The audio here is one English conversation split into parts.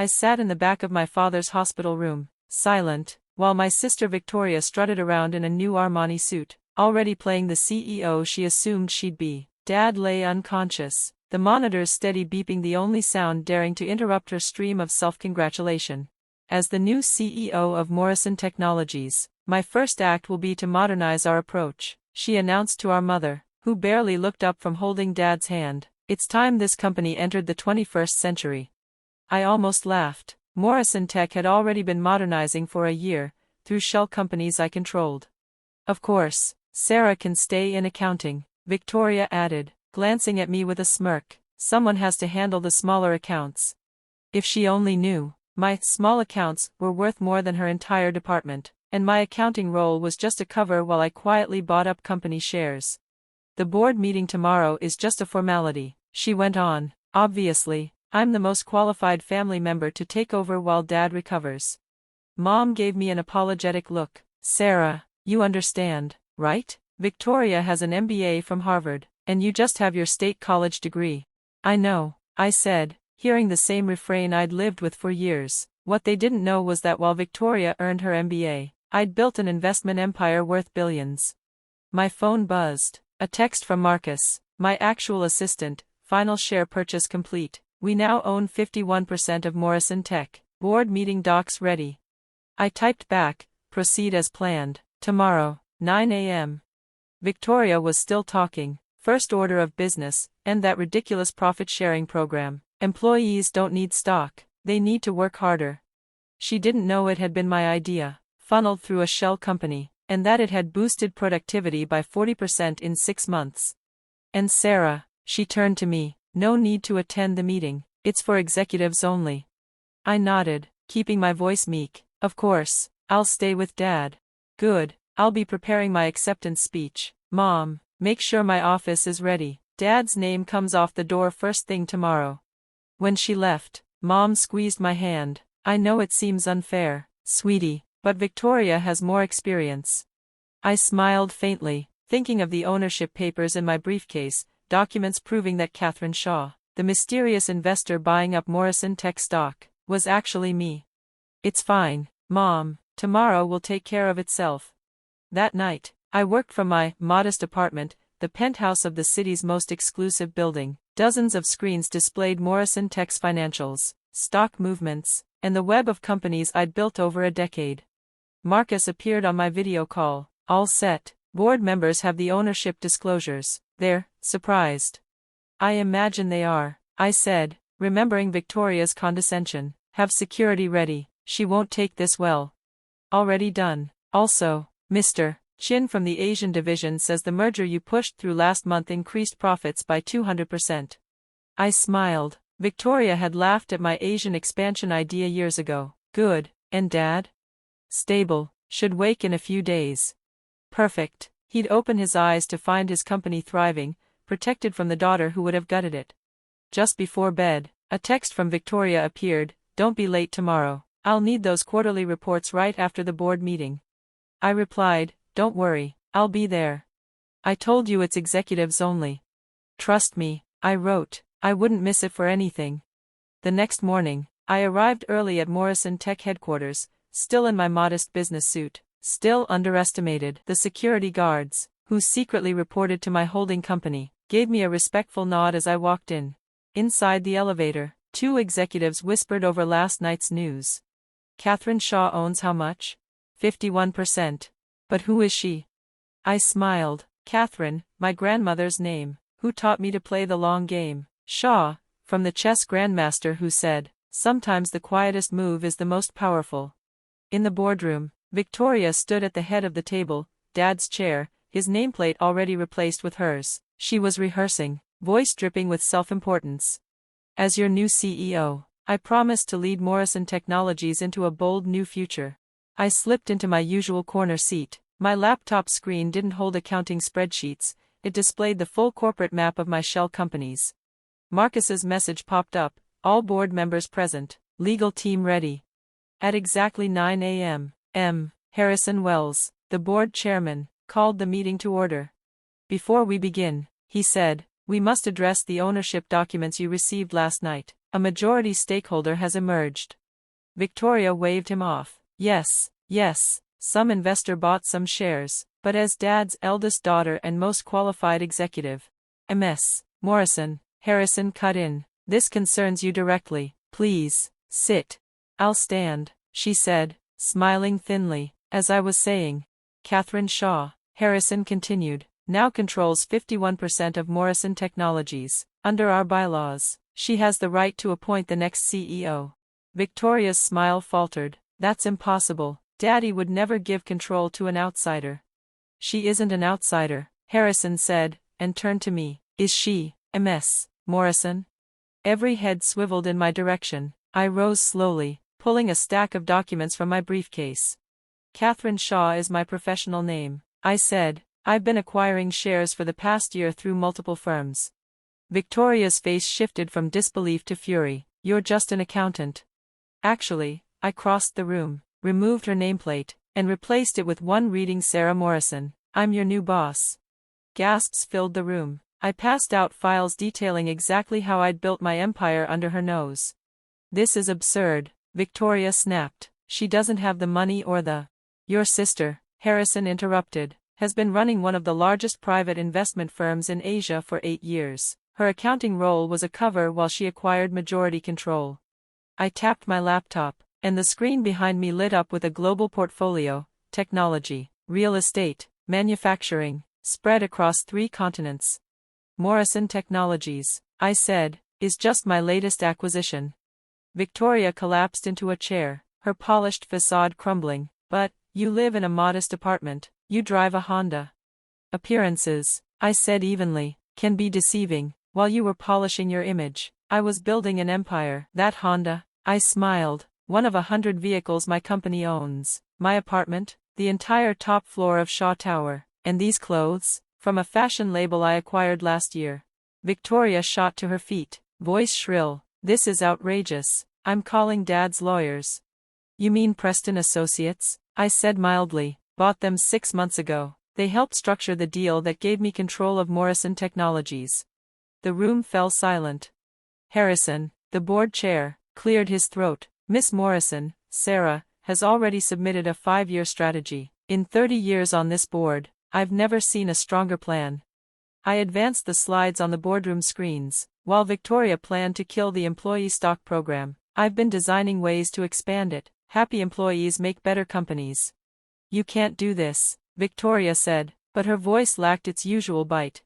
I sat in the back of my father's hospital room, silent, while my sister Victoria strutted around in a new Armani suit, already playing the CEO she assumed she'd be. Dad lay unconscious, the monitor's steady beeping the only sound daring to interrupt her stream of self-congratulation. As the new CEO of Morrison Technologies, my first act will be to modernize our approach, she announced to our mother, who barely looked up from holding Dad's hand. It's time this company entered the 21st century. I almost laughed. Morrison Tech had already been modernizing for a year, through shell companies I controlled. Of course, Sarah can stay in accounting, Victoria added, glancing at me with a smirk. Someone has to handle the smaller accounts. If she only knew, my small accounts were worth more than her entire department, and my accounting role was just a cover while I quietly bought up company shares. The board meeting tomorrow is just a formality, she went on. Obviously, I'm the most qualified family member to take over while Dad recovers. Mom gave me an apologetic look. Sarah, you understand, right? Victoria has an MBA from Harvard, and you just have your state college degree. I know, I said, hearing the same refrain I'd lived with for years. What they didn't know was that while Victoria earned her MBA, I'd built an investment empire worth billions. My phone buzzed. A text from Marcus, my actual assistant. Final share purchase complete. We now own 51% of Morrison Tech. Board meeting docs ready. I typed back, proceed as planned. Tomorrow, 9 a.m. Victoria was still talking. First order of business, end that ridiculous profit-sharing program. Employees don't need stock, they need to work harder. She didn't know it had been my idea, funneled through a shell company, and that it had boosted productivity by 40% in 6 months. And Sarah, she turned to me, no need to attend the meeting, it's for executives only. I nodded, keeping my voice meek. Of course, I'll stay with Dad. Good, I'll be preparing my acceptance speech. Mom, make sure my office is ready. Dad's name comes off the door first thing tomorrow. When she left, Mom squeezed my hand. I know it seems unfair, sweetie, but Victoria has more experience. I smiled faintly, thinking of the ownership papers in my briefcase, documents proving that Catherine Shaw, the mysterious investor buying up Morrison Tech stock, was actually me. It's fine, Mom, tomorrow will take care of itself. That night, I worked from my modest apartment, the penthouse of the city's most exclusive building. Dozens of screens displayed Morrison Tech's financials, stock movements, and the web of companies I'd built over a decade. Marcus appeared on my video call. All set. Board members have the ownership disclosures. They're surprised. I imagine they are, I said, remembering Victoria's condescension. Have security ready, she won't take this well. Already done. Also, Mr. Chin from the Asian division says the merger you pushed through last month increased profits by 200%. I smiled. Victoria had laughed at my Asian expansion idea years ago. Good, and Dad? Stable, should wake in a few days. Perfect. He'd open his eyes to find his company thriving, protected from the daughter who would have gutted it. Just before bed, a text from Victoria appeared. Don't be late tomorrow. I'll need those quarterly reports right after the board meeting. I replied, don't worry, I'll be there. I told you it's executives only. Trust me, I wrote, I wouldn't miss it for anything. The next morning, I arrived early at Morrison Tech headquarters, still in my modest business suit, still underestimated. The security guards, who secretly reported to my holding company, gave me a respectful nod as I walked in. Inside the elevator, 2 executives whispered over last night's news. Catherine Shaw owns how much? 51%. But who is she? I smiled. Catherine, my grandmother's name, who taught me to play the long game. Shaw, from the chess grandmaster who said, sometimes the quietest move is the most powerful. In the boardroom, Victoria stood at the head of the table, Dad's chair, his nameplate already replaced with hers. She was rehearsing, voice dripping with self-importance. As your new CEO, I promise to lead Morrison Technologies into a bold new future. I slipped into my usual corner seat. My laptop screen didn't hold accounting spreadsheets, it displayed the full corporate map of my shell companies. Marcus's message popped up, all board members present, legal team ready. At exactly 9 a.m., Harrison Wells, the board chairman, called the meeting to order. Before we begin, he said, we must address the ownership documents you received last night. A majority stakeholder has emerged. Victoria waved him off. Yes, yes, some investor bought some shares, but as Dad's eldest daughter and most qualified executive, Ms. Morrison, Harrison cut in. This concerns you directly. Please, sit. I'll stand, she said, smiling thinly. As I was saying, Catherine Shaw, Harrison continued, now controls 51% of Morrison Technologies. Under our bylaws, she has the right to appoint the next CEO. Victoria's smile faltered. That's impossible. Daddy would never give control to an outsider. She isn't an outsider, Harrison said, and turned to me. Is she, Ms. Morrison? Every head swiveled in my direction. I rose slowly, pulling a stack of documents from my briefcase. Catherine Shaw is my professional name, I said. I've been acquiring shares for the past year through multiple firms. Victoria's face shifted from disbelief to fury. You're just an accountant. Actually, I crossed the room, removed her nameplate, and replaced it with one reading Sarah Morrison. I'm your new boss. Gasps filled the room. I passed out files detailing exactly how I'd built my empire under her nose. This is absurd, Victoria snapped. She doesn't have the money or the... Your sister, Harrison interrupted, has been running one of the largest private investment firms in Asia for 8 years. Her accounting role was a cover while she acquired majority control. I tapped my laptop, and the screen behind me lit up with a global portfolio: technology, real estate, manufacturing, spread across 3 continents. Morrison Technologies, I said, is just my latest acquisition. Victoria collapsed into a chair, her polished facade crumbling. But, you live in a modest apartment, you drive a Honda. Appearances, I said evenly, can be deceiving. While you were polishing your image, I was building an empire. That Honda, I smiled, one of 100 vehicles my company owns. My apartment, the entire top floor of Shaw Tower. And these clothes, from a fashion label I acquired last year. Victoria shot to her feet, voice shrill. This is outrageous. I'm calling Dad's lawyers. You mean Preston Associates? I said mildly. Bought them 6 months ago. They helped structure the deal that gave me control of Morrison Technologies. The room fell silent. Harrison, the board chair, cleared his throat. Miss Morrison, Sarah, has already submitted a 5-year strategy. In 30 years on this board, I've never seen a stronger plan. I advanced the slides on the boardroom screens. While Victoria planned to kill the employee stock program, I've been designing ways to expand it. Happy employees make better companies. You can't do this, Victoria said, but her voice lacked its usual bite.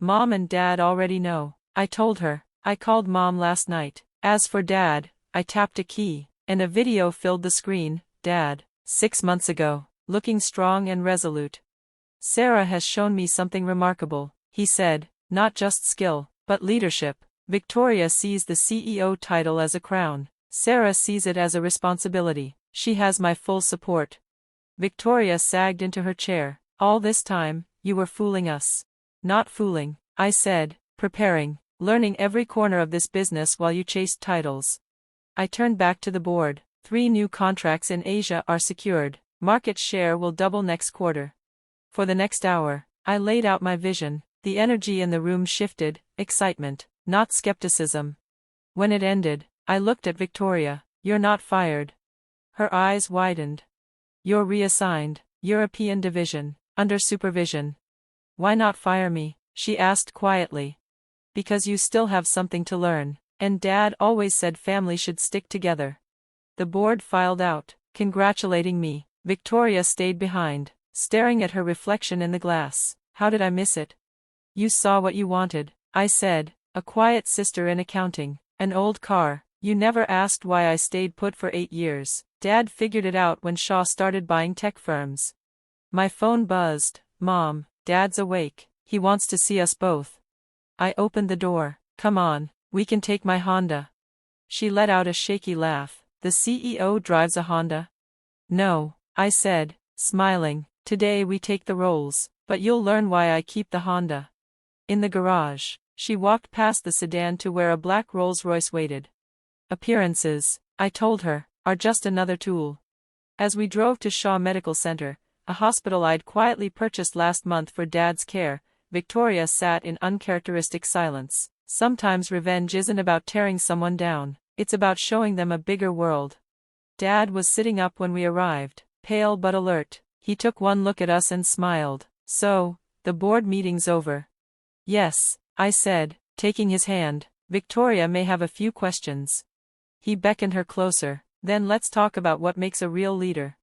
Mom and Dad already know, I told her. I called Mom last night. As for Dad, I tapped a key, and a video filled the screen. Dad, 6 months ago, looking strong and resolute. Sarah has shown me something remarkable, he said, not just skill, but leadership. Victoria sees the CEO title as a crown. Sarah sees it as a responsibility. She has my full support. Victoria sagged into her chair. All this time, you were fooling us. Not fooling, I said, preparing, learning every corner of this business while you chased titles. I turned back to the board. 3 new contracts in Asia are secured. Market share will double next quarter. For the next hour, I laid out my vision. The energy in the room shifted, excitement, not skepticism. When it ended, I looked at Victoria. You're not fired. Her eyes widened. You're reassigned, European division, under supervision. Why not fire me? She asked quietly. Because you still have something to learn, and Dad always said family should stick together. The board filed out, congratulating me. Victoria stayed behind, staring at her reflection in the glass. How did I miss it? You saw what you wanted, I said, a quiet sister in accounting, an old car. You never asked why I stayed put for 8 years. Dad figured it out when Shaw started buying tech firms. My phone buzzed. Mom, Dad's awake. He wants to see us both. I opened the door. Come on, we can take my Honda. She let out a shaky laugh. The CEO drives a Honda? No, I said, smiling. Today we take the roles, but you'll learn why I keep the Honda. In the garage, she walked past the sedan to where a black Rolls-Royce waited. Appearances, I told her, are just another tool. As we drove to Shaw Medical Center, a hospital I'd quietly purchased last month for Dad's care, Victoria sat in uncharacteristic silence. Sometimes revenge isn't about tearing someone down, it's about showing them a bigger world. Dad was sitting up when we arrived, pale but alert. He took one look at us and smiled. "So, the board meeting's over." "Yes," I said, taking his hand. "Victoria may have a few questions." He beckoned her closer. "Then let's talk about what makes a real leader."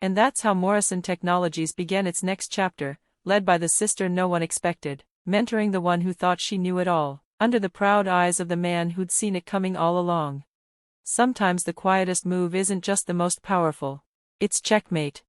And that's how Morrison Technologies began its next chapter, led by the sister no one expected, mentoring the one who thought she knew it all, under the proud eyes of the man who'd seen it coming all along. Sometimes the quietest move isn't just the most powerful. It's checkmate.